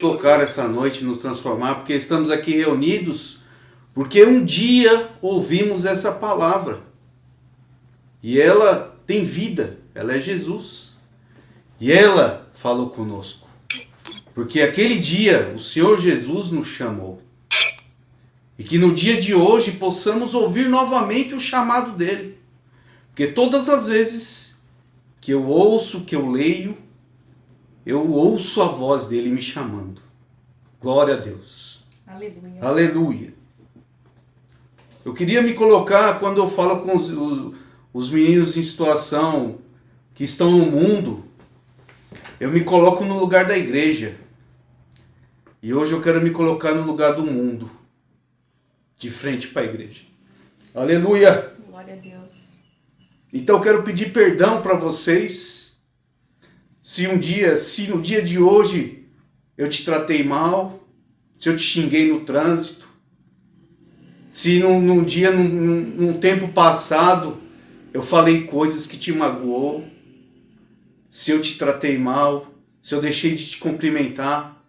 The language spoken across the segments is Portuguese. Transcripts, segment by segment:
tocar essa noite, nos transformar, porque estamos aqui reunidos, porque um dia ouvimos essa palavra. E ela tem vida, ela é Jesus. E ela falou conosco. Porque aquele dia o Senhor Jesus nos chamou. E que no dia de hoje possamos ouvir novamente o chamado dele. Porque todas as vezes que eu ouço, que eu leio, eu ouço a voz dele me chamando. Glória a Deus. Aleluia. Aleluia. Eu queria me colocar, quando eu falo com os meninos em situação que estão no mundo, eu me coloco no lugar da igreja. E hoje eu quero me colocar no lugar do mundo, de frente para a igreja. Aleluia. Glória a Deus. Então eu quero pedir perdão para vocês, se no dia de hoje eu te tratei mal, se eu te xinguei no trânsito, se num tempo passado eu falei coisas que te magoou, se eu te tratei mal, se eu deixei de te cumprimentar,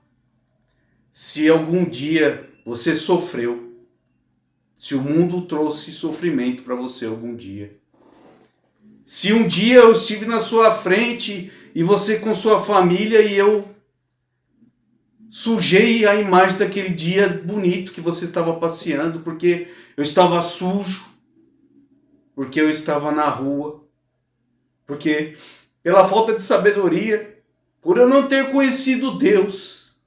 se algum dia você sofreu, se o mundo trouxe sofrimento para você algum dia. Se um dia eu estive na sua frente e você com sua família e eu sujei a imagem daquele dia bonito que você estava passeando, porque eu estava sujo, porque eu estava na rua, porque pela falta de sabedoria, por eu não ter conhecido Deus,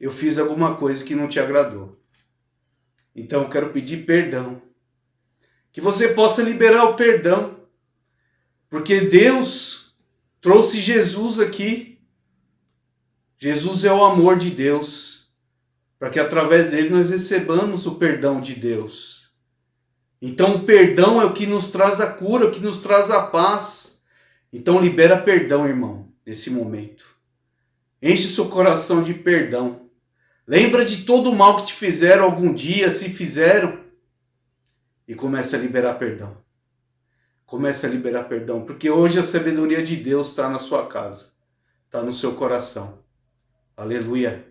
eu fiz alguma coisa que não te agradou. Então eu quero pedir perdão. Que você possa liberar o perdão. Porque Deus trouxe Jesus aqui. Jesus é o amor de Deus. Para que através dele nós recebamos o perdão de Deus. Então o perdão é o que nos traz a cura, o que nos traz a paz. Então libera perdão, irmão, nesse momento. Enche seu coração de perdão. Lembra de todo o mal que te fizeram algum dia, se fizeram. E começa a liberar perdão. Comece a liberar perdão, porque hoje a sabedoria de Deus está na sua casa, está no seu coração. Aleluia.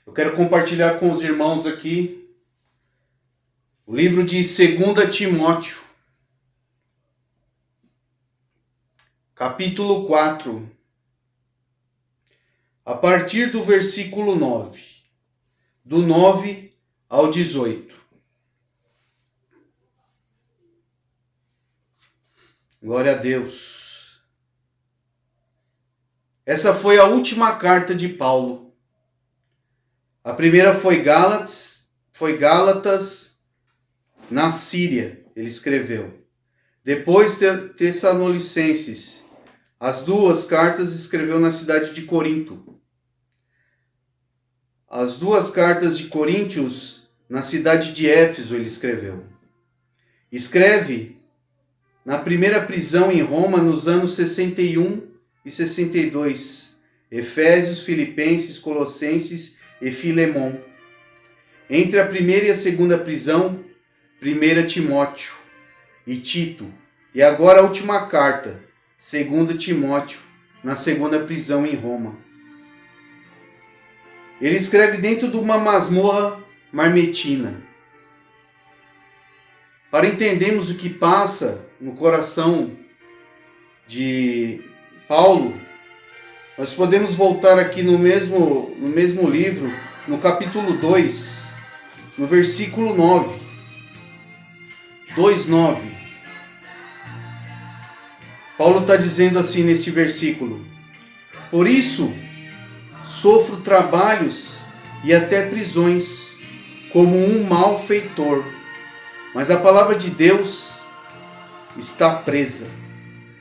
Eu quero compartilhar com os irmãos aqui o livro de 2 Timóteo, capítulo 4, a partir do versículo 9, do 9 ao 18. Glória a Deus. Essa foi a última carta de Paulo. A primeira foi Gálatas na Síria, ele escreveu. Depois Tessalonicenses. As duas cartas escreveu na cidade de Corinto. As duas cartas de Coríntios na cidade de Éfeso ele escreveu. Escreve na primeira prisão em Roma, nos anos 61 e 62, Efésios, Filipenses, Colossenses e Filemon. Entre a primeira e a segunda prisão, 1 Timóteo e Tito. E agora a última carta, 2 Timóteo, na segunda prisão em Roma. Ele escreve dentro de uma masmorra marmetina. Para entendermos o que passa no coração de Paulo, nós podemos voltar aqui no mesmo livro, no capítulo 2, no versículo 9. 2:9. Paulo está dizendo assim neste versículo: por isso sofro trabalhos e até prisões, como um malfeitor. Mas a palavra de Deus está presa.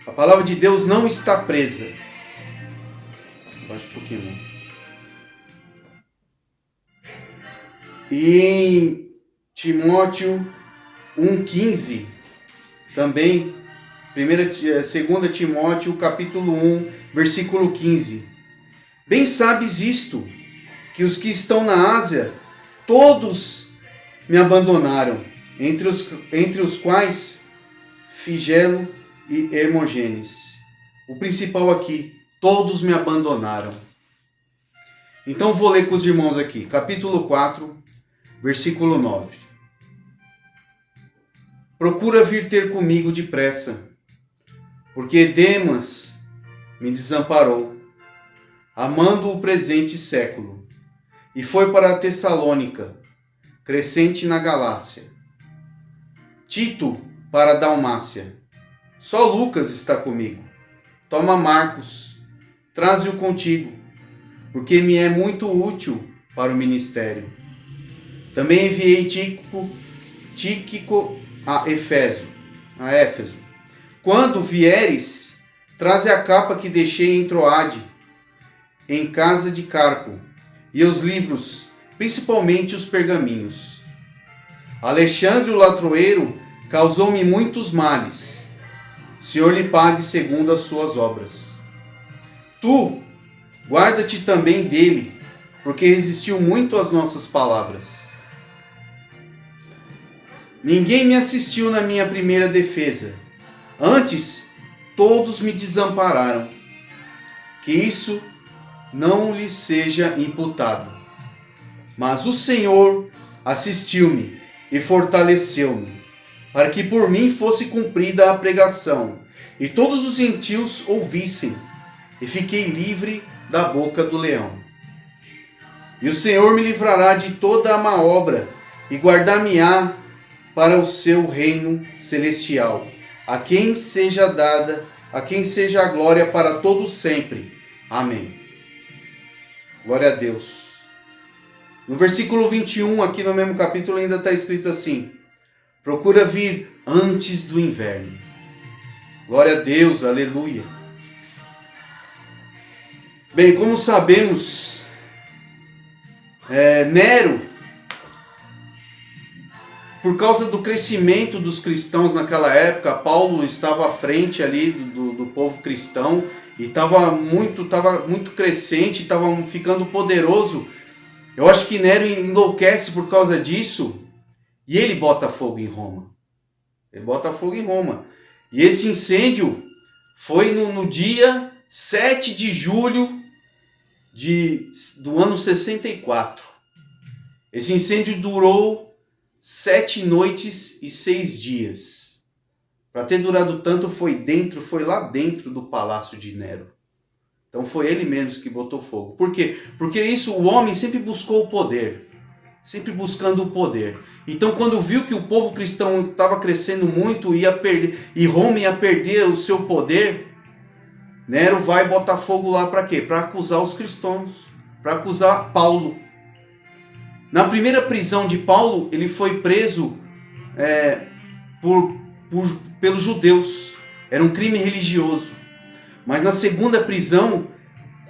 A palavra de Deus não está presa. Baixa um pouquinho. E em Timóteo 1,15, também, 2 Timóteo, capítulo 1, versículo 15. Bem sabes isto, que os que estão na Ásia, todos me abandonaram, entre os quais Figelo e Hermógenes. O principal aqui, todos me abandonaram. Então vou ler com os irmãos aqui, capítulo 4, versículo 9. Procura vir ter comigo depressa, porque Demas me desamparou, amando o presente século, e foi para a Tessalônica, Crescente na Galácia. Tito para a Dalmácia. Só Lucas está comigo. Toma Marcos, traze-o contigo, porque me é muito útil para o ministério. Também enviei Tíquico a Éfeso. Quando vieres, traze a capa que deixei em Troade, em casa de Carpo, e os livros, principalmente os pergaminhos. Alexandre o latroeiro causou-me muitos males. O Senhor lhe pague segundo as suas obras. Tu, guarda-te também dele, porque resistiu muito às nossas palavras. Ninguém me assistiu na minha primeira defesa. Antes, todos me desampararam. Que isso não lhe seja imputado. Mas o Senhor assistiu-me e fortaleceu-me, para que por mim fosse cumprida a pregação, e todos os gentios ouvissem, e fiquei livre da boca do leão. E o Senhor me livrará de toda a má obra, e guardar-me-á para o seu reino celestial, a quem seja a glória para todos sempre. Amém. Glória a Deus. No versículo 21, aqui no mesmo capítulo, ainda está escrito assim: procura vir antes do inverno. Glória a Deus, aleluia. Bem, como sabemos, Nero, por causa do crescimento dos cristãos naquela época, Paulo estava à frente ali do povo cristão e estava muito crescente, estava ficando poderoso. Eu acho que Nero enlouquece por causa disso e ele bota fogo em Roma. E esse incêndio foi no dia 7 de julho do ano 64. Esse incêndio durou 7 noites e 6 dias. Para ter durado tanto, foi lá dentro do palácio de Nero. Então foi ele mesmo que botou fogo. Por quê? Porque o homem sempre buscou o poder. Sempre buscando o poder. Então quando viu que o povo cristão estava crescendo muito e Roma ia perder o seu poder, Nero vai botar fogo lá para quê? Para acusar os cristãos. Para acusar Paulo. Na primeira prisão de Paulo, ele foi preso pelos judeus. Era um crime religioso. Mas na segunda prisão,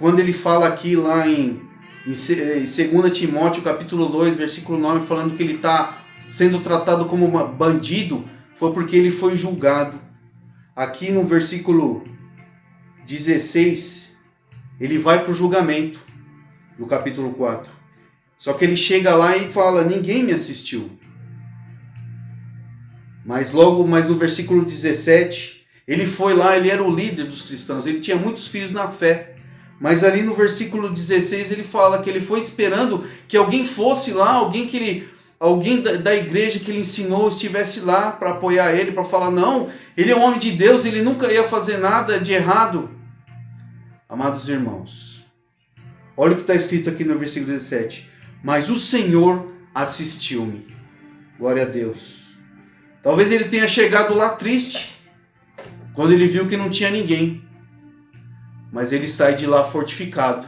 quando ele fala aqui lá em 2 Timóteo capítulo 2, versículo 9, falando que ele está sendo tratado como um bandido, foi porque ele foi julgado. Aqui no versículo 16, ele vai para o julgamento, no capítulo 4. Só que ele chega lá e fala: ninguém me assistiu. Mas no versículo 17, ele foi lá, ele era o líder dos cristãos, ele tinha muitos filhos na fé. Mas ali no versículo 16 ele fala que ele foi esperando que alguém fosse lá, alguém da igreja que ele ensinou estivesse lá para apoiar ele, para falar: não, ele é um homem de Deus, ele nunca ia fazer nada de errado. Amados irmãos, olha o que está escrito aqui no versículo 17. Mas o Senhor assistiu-me. Glória a Deus. Talvez ele tenha chegado lá triste, quando ele viu que não tinha ninguém. Mas ele sai de lá fortificado.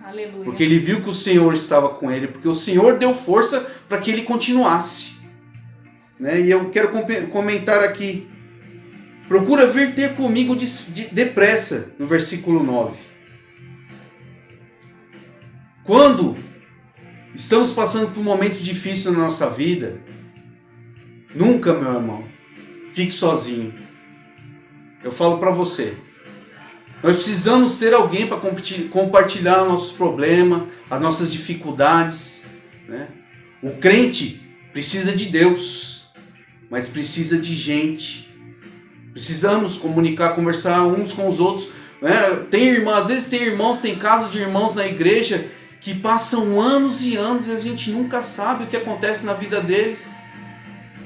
Aleluia. Porque ele viu que o Senhor estava com ele. Porque o Senhor deu força para que ele continuasse. E eu quero comentar aqui. Procura vir ter comigo depressa. No versículo 9. Quando estamos passando por um momento difícil na nossa vida, nunca, meu irmão, fique sozinho. Eu falo para você, nós precisamos ter alguém para compartilhar nossos problemas, as nossas dificuldades. O crente precisa de Deus, mas precisa de gente. Precisamos comunicar, conversar uns com os outros. Às vezes tem irmãos, tem casos de irmãos na igreja que passam anos e anos e a gente nunca sabe o que acontece na vida deles.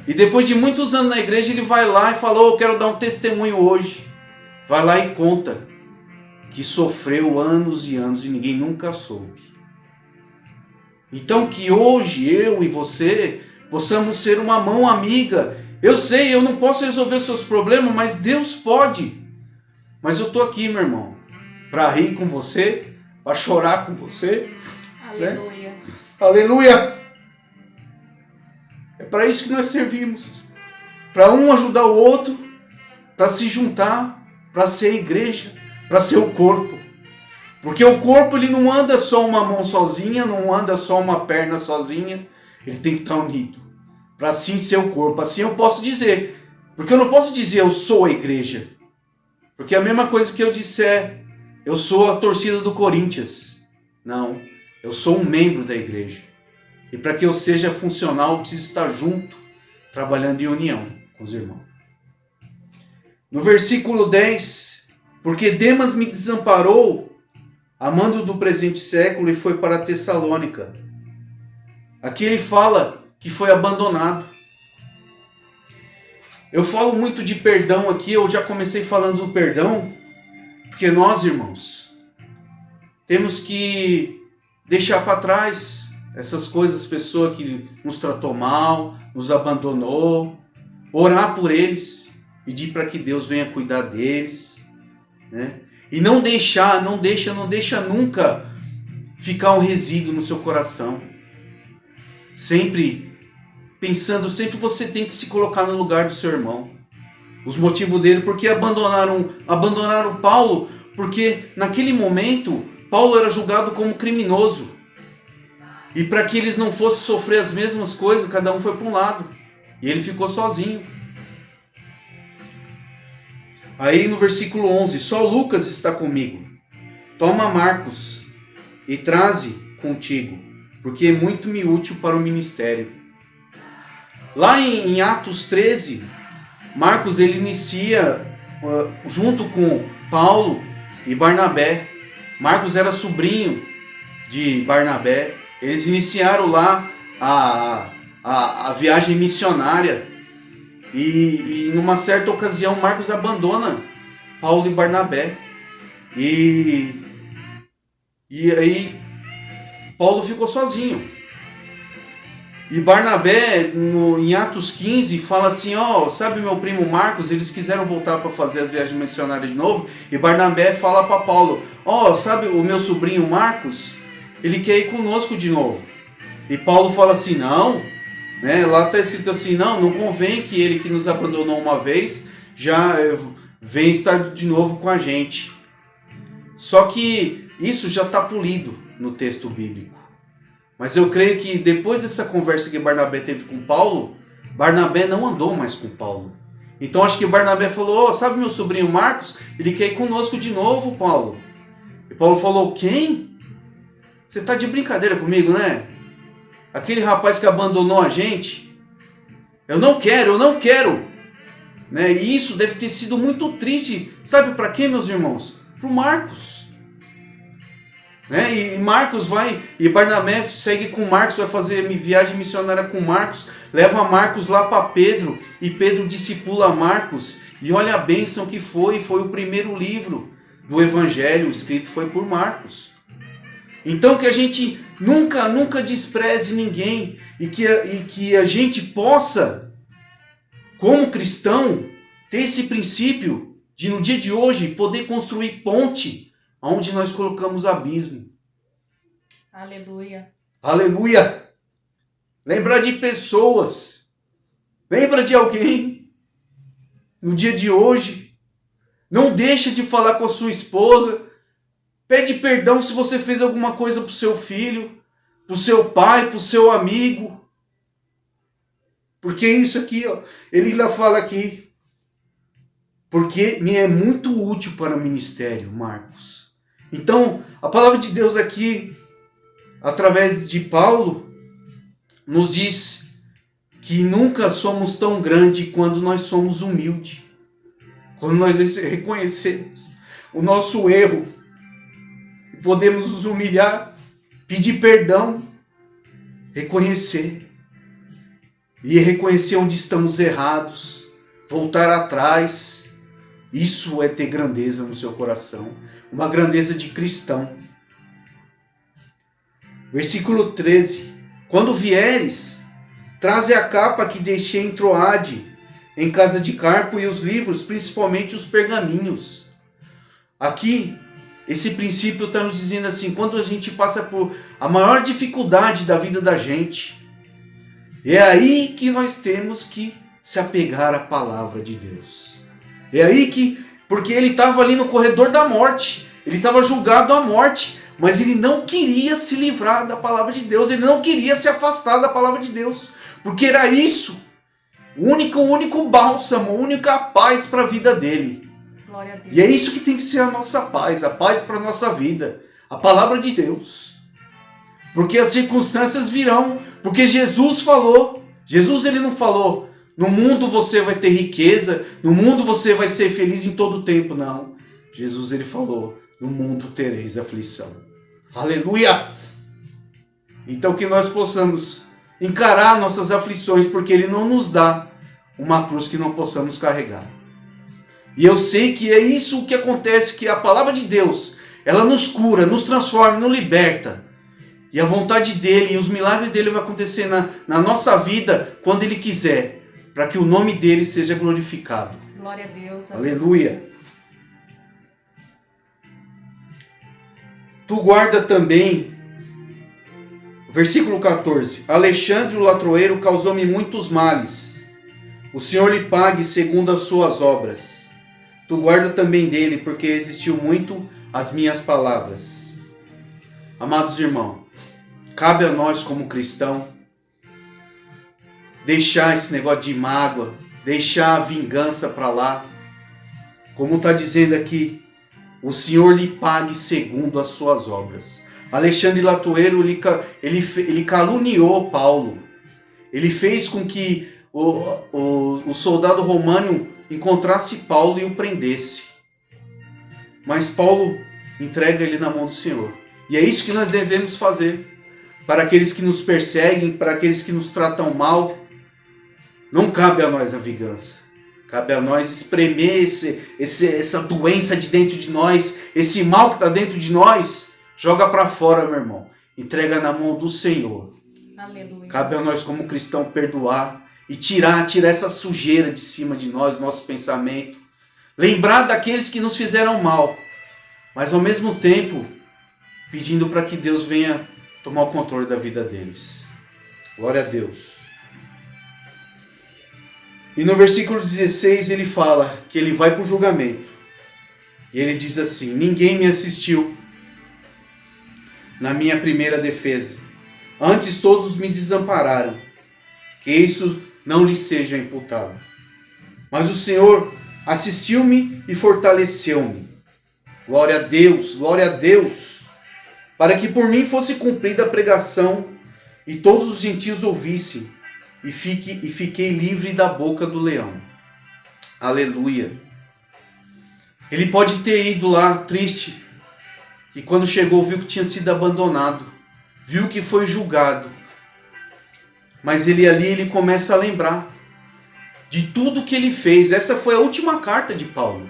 E depois de muitos anos na igreja, ele vai lá e fala: eu quero dar um testemunho hoje. Vai lá e conta que sofreu anos e anos e ninguém nunca soube. Então que hoje eu e você possamos ser uma mão amiga. Eu sei, eu não posso resolver seus problemas, mas Deus pode. Mas eu estou aqui, meu irmão, para rir com você, para chorar com você. Aleluia. Né? Aleluia! É para isso que nós servimos. Para um ajudar o outro, para se juntar, para ser igreja, para ser o corpo. Porque o corpo ele não anda só uma mão sozinha, não anda só uma perna sozinha. Ele tem que estar unido. Para assim ser o corpo. Assim eu posso dizer. Porque eu não posso dizer eu sou a igreja. Porque é a mesma coisa que eu disser eu sou a torcida do Corinthians. Não. Eu sou um membro da igreja. E para que eu seja funcional, eu preciso estar junto, trabalhando em união com os irmãos. No versículo 10, porque Demas me desamparou, amando do presente século, e foi para Tessalônica. Aqui ele fala que foi abandonado. Eu falo muito de perdão aqui, eu já comecei falando do perdão, porque nós, irmãos, temos que deixar para trás essas coisas, pessoa que nos tratou mal, nos abandonou, orar por eles, pedir para que Deus venha cuidar deles, né? E não deixa nunca ficar um resíduo no seu coração. Sempre pensando, sempre você tem que se colocar no lugar do seu irmão. Os motivos dele, porque abandonaram Paulo, porque naquele momento Paulo era julgado como criminoso. E para que eles não fossem sofrer as mesmas coisas, cada um foi para um lado. E ele ficou sozinho. Aí no versículo 11, só Lucas está comigo. Toma Marcos e traze contigo, porque é muito me útil para o ministério. Lá em Atos 13, Marcos ele inicia junto com Paulo e Barnabé. Marcos era sobrinho de Barnabé. Eles iniciaram lá a viagem missionária. E numa certa ocasião, Marcos abandona Paulo e Barnabé. E aí, Paulo ficou sozinho. E Barnabé, em Atos 15, fala assim, sabe meu primo Marcos, eles quiseram voltar para fazer as viagens missionárias de novo. E Barnabé fala para Paulo, sabe o meu sobrinho Marcos, ele quer ir conosco de novo. E Paulo fala assim, não, né? Lá está escrito assim, não convém que ele que nos abandonou uma vez, já vem estar de novo com a gente. Só que isso já está polido no texto bíblico. Mas eu creio que depois dessa conversa que Barnabé teve com Paulo, Barnabé não andou mais com Paulo. Então acho que Barnabé falou, sabe meu sobrinho Marcos? Ele quer ir conosco de novo, Paulo. E Paulo falou, quem? Você está de brincadeira comigo, né? Aquele rapaz que abandonou a gente. Eu não quero. Né? E isso deve ter sido muito triste. Sabe para quê, meus irmãos? Para o Marcos. Né? E Marcos vai, e Barnabé segue com Marcos, vai fazer viagem missionária com Marcos, leva Marcos lá para Pedro, e Pedro discipula Marcos, e olha a bênção que foi o primeiro livro do Evangelho escrito foi por Marcos. Então que a gente nunca despreze ninguém, e que a gente possa, como cristão, ter esse princípio de no dia de hoje poder construir ponte onde nós colocamos abismo. Aleluia. Aleluia. Lembrar de pessoas. Lembra de alguém. No dia de hoje. Não deixa de falar com a sua esposa. Pede perdão se você fez alguma coisa para o seu filho, para o seu pai, para o seu amigo. Porque isso aqui, ele ainda fala aqui. Porque me é muito útil para o ministério, Marcos. Então, a palavra de Deus aqui, através de Paulo, nos diz que nunca somos tão grandes quando nós somos humildes. Quando nós reconhecemos o nosso erro, podemos nos humilhar pedir perdão, reconhecer. E reconhecer onde estamos errados, voltar atrás. Isso é ter grandeza no seu coração, uma grandeza de cristão. Versículo 13. Quando vieres, traze a capa que deixei em Troade, em casa de Carpo, e os livros, principalmente os pergaminhos. Aqui, esse princípio está nos dizendo assim, quando a gente passa por a maior dificuldade da vida da gente, é aí que nós temos que se apegar à palavra de Deus. É aí que, porque ele estava ali no corredor da morte, ele estava julgado à morte, mas ele não queria se livrar da palavra de Deus, ele não queria se afastar da palavra de Deus, porque era isso, o único bálsamo, a única paz para a vida dele. Glória a Deus. E é isso que tem que ser a nossa paz, a paz para a nossa vida, a palavra de Deus. Porque as circunstâncias virão, porque Jesus falou, Jesus ele não falou, no mundo você vai ter riqueza, no mundo você vai ser feliz em todo o tempo, não. Jesus ele falou, no mundo tereis aflição. Aleluia! Então que nós possamos encarar nossas aflições, porque ele não nos dá uma cruz que não possamos carregar. E eu sei que é isso que acontece, que a palavra de Deus, ela nos cura, nos transforma, nos liberta. E a vontade dele e os milagres dele vão acontecer na nossa vida quando ele quiser, para que o nome dele seja glorificado. Glória a Deus. Aleluia. Tu guarda também, versículo 14, Alexandre o latroeiro causou-me muitos males. O Senhor lhe pague segundo as suas obras. Tu guarda também dele, porque existiu muito as minhas palavras. Amados irmãos, cabe a nós como cristão deixar esse negócio de mágoa, deixar a vingança para lá. Como está dizendo aqui, o Senhor lhe pague segundo as suas obras. Alexandre Latoeiro, ele caluniou Paulo. Ele fez com que o soldado romano encontrasse Paulo e o prendesse. Mas Paulo entrega ele na mão do Senhor. E é isso que nós devemos fazer. Para aqueles que nos perseguem, para aqueles que nos tratam mal, não cabe a nós a vingança. Cabe a nós espremer essa doença de dentro de nós, esse mal que está dentro de nós, joga para fora, meu irmão. Entrega na mão do Senhor. Aleluia. Cabe a nós como cristão perdoar e tirar essa sujeira de cima de nós, nosso pensamento. Lembrar daqueles que nos fizeram mal, mas ao mesmo tempo pedindo para que Deus venha tomar o controle da vida deles. Glória a Deus. E no versículo 16 ele fala que ele vai para o julgamento. E ele diz assim, ninguém me assistiu na minha primeira defesa. Antes todos me desampararam. Que isso não lhe seja imputado. Mas o Senhor assistiu-me e fortaleceu-me. Glória a Deus, glória a Deus. Para que por mim fosse cumprida a pregação e todos os gentios ouvissem. E fiquei livre da boca do leão. Aleluia. Ele pode ter ido lá triste. E quando chegou viu que tinha sido abandonado. Viu que foi julgado. Mas ele começa a lembrar de tudo que ele fez. Essa foi a última carta de Paulo.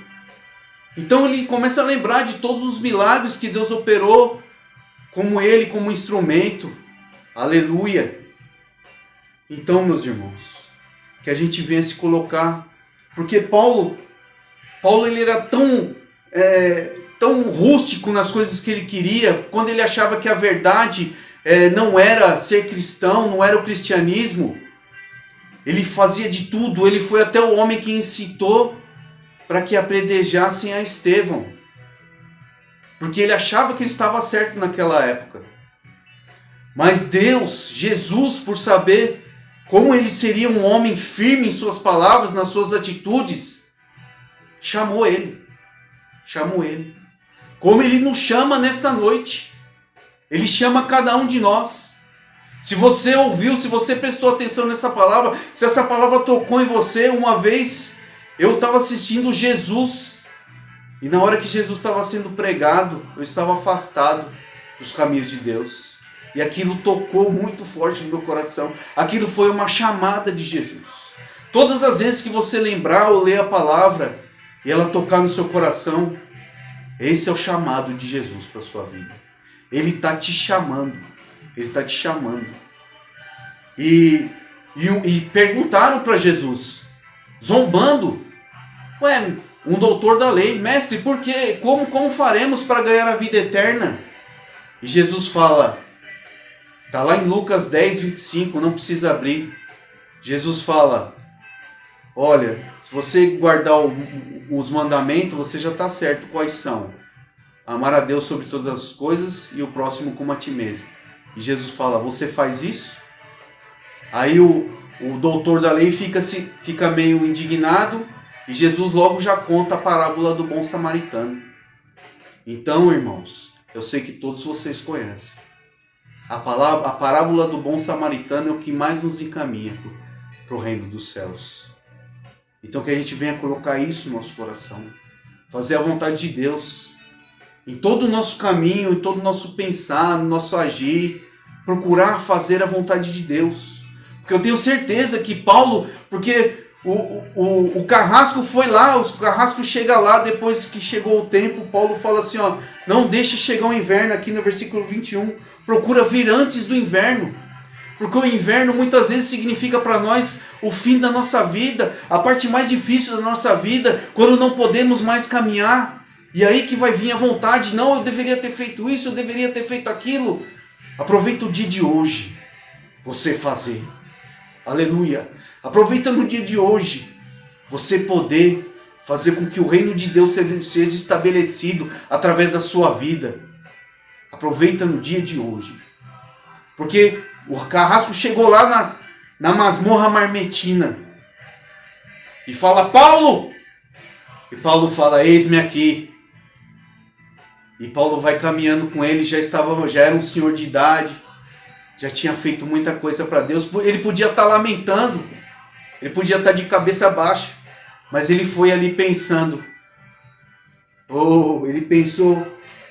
Então ele começa a lembrar de todos os milagres que Deus operou como ele, como instrumento. Aleluia. Então, meus irmãos, que a gente venha se colocar, porque Paulo ele era tão rústico nas coisas que ele queria, quando ele achava que a verdade não era ser cristão, não era o cristianismo, ele fazia de tudo, ele foi até o homem que incitou para que apedrejassem a Estevão, porque ele achava que ele estava certo naquela época. Mas Deus, Jesus, por saber como ele seria um homem firme em suas palavras, nas suas atitudes, chamou ele. Como ele nos chama nesta noite. Ele chama cada um de nós. Se você ouviu, se você prestou atenção nessa palavra, se essa palavra tocou em você, uma vez eu estava assistindo Jesus. E na hora que Jesus estava sendo pregado, eu estava afastado dos caminhos de Deus. E aquilo tocou muito forte no meu coração. Aquilo foi uma chamada de Jesus. Todas as vezes que você lembrar ou ler a palavra e ela tocar no seu coração, esse é o chamado de Jesus para a sua vida. Ele está te chamando. Ele está te chamando. E perguntaram para Jesus, zombando, ué, um doutor da lei, mestre, por quê? Como faremos para ganhar a vida eterna? E Jesus fala, está lá em Lucas 10, 25, não precisa abrir. Jesus fala, olha, se você guardar os mandamentos, você já está certo. Quais são? Amar a Deus sobre todas as coisas e o próximo como a ti mesmo. E Jesus fala, você faz isso? Aí o doutor da lei fica meio indignado e Jesus logo já conta a parábola do bom samaritano. Então, irmãos, eu sei que todos vocês conhecem. A parábola do bom samaritano é o que mais nos encaminha para o reino dos céus. Então que a gente venha colocar isso no nosso coração. Fazer a vontade de Deus. Em todo o nosso caminho, em todo o nosso pensar, no nosso agir. Procurar fazer a vontade de Deus. Porque eu tenho certeza que Paulo, porque o carrasco foi lá, o carrasco chega lá, depois que chegou o tempo, Paulo fala assim, ó, não deixe chegar o inverno, aqui no versículo 21, procura vir antes do inverno, porque o inverno muitas vezes significa para nós o fim da nossa vida, a parte mais difícil da nossa vida, quando não podemos mais caminhar, e aí que vai vir a vontade, não, eu deveria ter feito isso, eu deveria ter feito aquilo. Aproveita o dia de hoje, você fazer. Aleluia. Aproveita no dia de hoje você poder fazer com que o reino de Deus seja estabelecido através da sua vida. Aproveita no dia de hoje. Porque o carrasco chegou lá na masmorra marmetina e fala, Paulo! E Paulo fala, eis-me aqui. E Paulo vai caminhando com ele, já era um senhor de idade, já tinha feito muita coisa para Deus. Ele podia estar lamentando, ele podia estar de cabeça baixa, mas ele foi ali pensando. Ele pensou,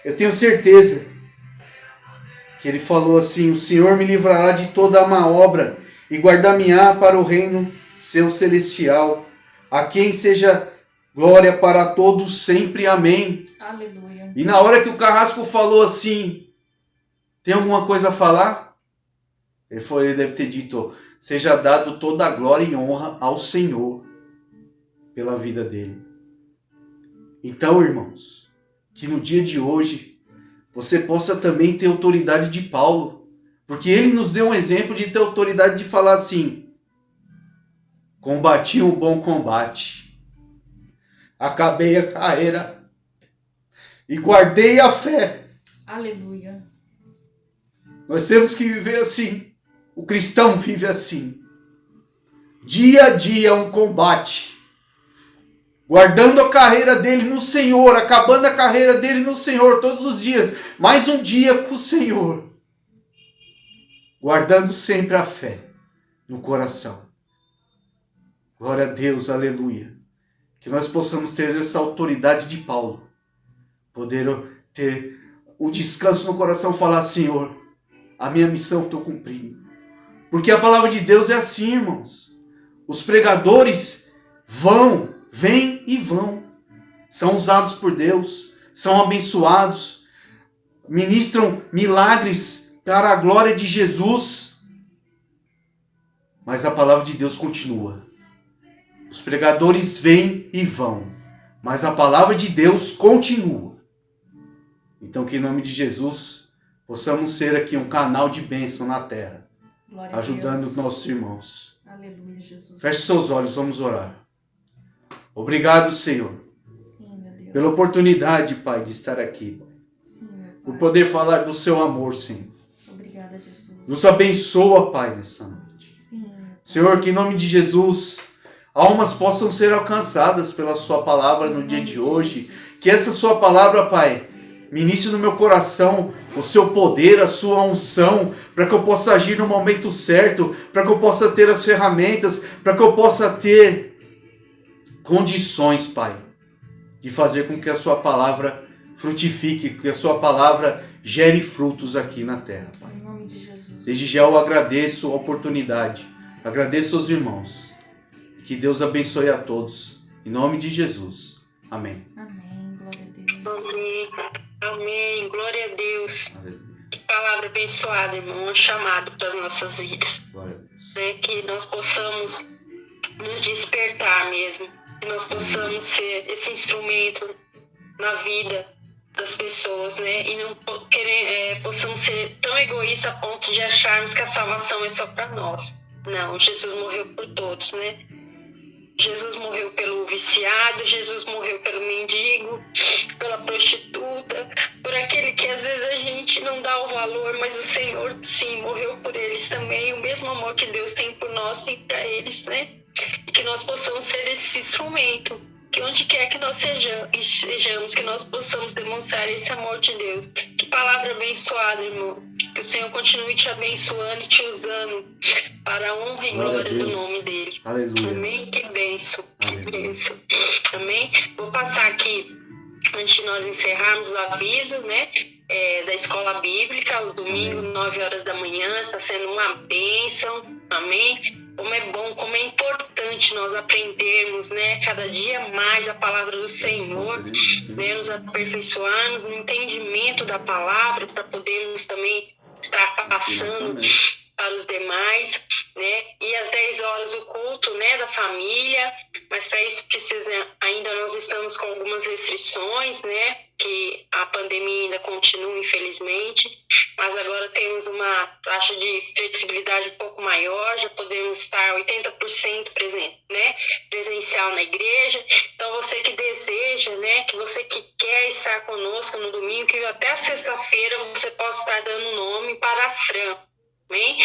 eu tenho certeza, que ele falou assim, o Senhor me livrará de toda a má obra e guardar-me-á para o reino seu celestial, a quem seja glória para todos sempre. Amém. Aleluia. E na hora que o carrasco falou assim, tem alguma coisa a falar? Ele deve ter dito, seja dado toda a glória e honra ao Senhor pela vida dele. Então, irmãos, que no dia de hoje você possa também ter autoridade de Paulo, porque ele nos deu um exemplo de ter autoridade de falar assim, combati um bom combate, acabei a carreira e guardei a fé. Aleluia. Nós temos que viver assim. O cristão vive assim. Dia a dia um combate. Guardando a carreira dele no Senhor. Acabando a carreira dele no Senhor todos os dias. Mais um dia com o Senhor. Guardando sempre a fé no coração. Glória a Deus, aleluia. Que nós possamos ter essa autoridade de Paulo. Poder ter o descanso no coração, falar, Senhor, a minha missão estou cumprindo. Porque a palavra de Deus é assim, irmãos. Os pregadores vêm e vão. São usados por Deus, são abençoados, ministram milagres para a glória de Jesus. Mas a palavra de Deus continua. Os pregadores vêm e vão, mas a palavra de Deus continua. Então, que em nome de Jesus, possamos ser aqui um canal de bênção na terra, Glória ajudando os nossos irmãos. Aleluia, Jesus. Feche seus olhos, vamos orar. Obrigado, Senhor, Sim, meu Deus. pela oportunidade, Pai, de estar aqui. Sim, meu Pai. Por poder falar do seu amor, Senhor. Obrigada, Jesus. Nos abençoa, Pai, nessa noite. Sim, meu Pai. Senhor, que em nome de Jesus, almas possam ser alcançadas pela sua palavra no dia de hoje. Que essa sua palavra, Pai, ministre no meu coração o seu poder, a sua unção, para que eu possa agir no momento certo, para que eu possa ter as ferramentas, para que eu possa ter condições, Pai, de fazer com que a sua palavra frutifique, que a sua palavra gere frutos aqui na terra, Pai. Em nome nome de Jesus. Desde já eu agradeço a oportunidade. Agradeço aos irmãos. Que Deus abençoe a todos. Em nome de Jesus. Amém. Amém. Glória a Deus. Amém. Amém. Glória a Deus. Aleluia. Que palavra abençoada, irmão. Um chamado para as nossas vidas. Glória a Deus. Né? Que nós possamos nos despertar mesmo. Que nós possamos ser esse instrumento na vida das pessoas, né? E não possamos ser tão egoístas a ponto de acharmos que a salvação é só para nós. Não, Jesus morreu por todos, né? Jesus morreu pelo viciado, Jesus morreu pelo mendigo, pela prostituta, por aquele que às vezes a gente não dá o valor, mas o Senhor sim morreu por eles também. O mesmo amor que Deus tem por nós tem para eles, né? E que nós possamos ser esse instrumento, que onde quer que nós sejamos, que nós possamos demonstrar esse amor de Deus. Que palavra abençoada, irmão. Que o Senhor continue te abençoando e te usando para a honra e glória do nome dele. Aleluia. Amém? Que bênção, que bênção. Amém? Vou passar aqui, antes de nós encerrarmos, os avisos, né? Da escola bíblica, o domingo, 9 horas da manhã, está sendo uma bênção. Amém? Como é bom, como é importante nós aprendermos, né, cada dia mais a palavra do Senhor, né, nos aperfeiçoarmos no entendimento da palavra, para podermos também estar passando para os demais, né, e às 10 horas o culto, né, da família, mas para isso ainda nós estamos com algumas restrições, né, que a pandemia ainda continua, infelizmente, mas agora temos uma taxa de flexibilidade um pouco maior, já podemos estar 80% presente, né, presencial na igreja. Então você que deseja, né, que você que quer estar conosco no domingo, que até a sexta-feira você possa estar dando nome para a Fran. Amém?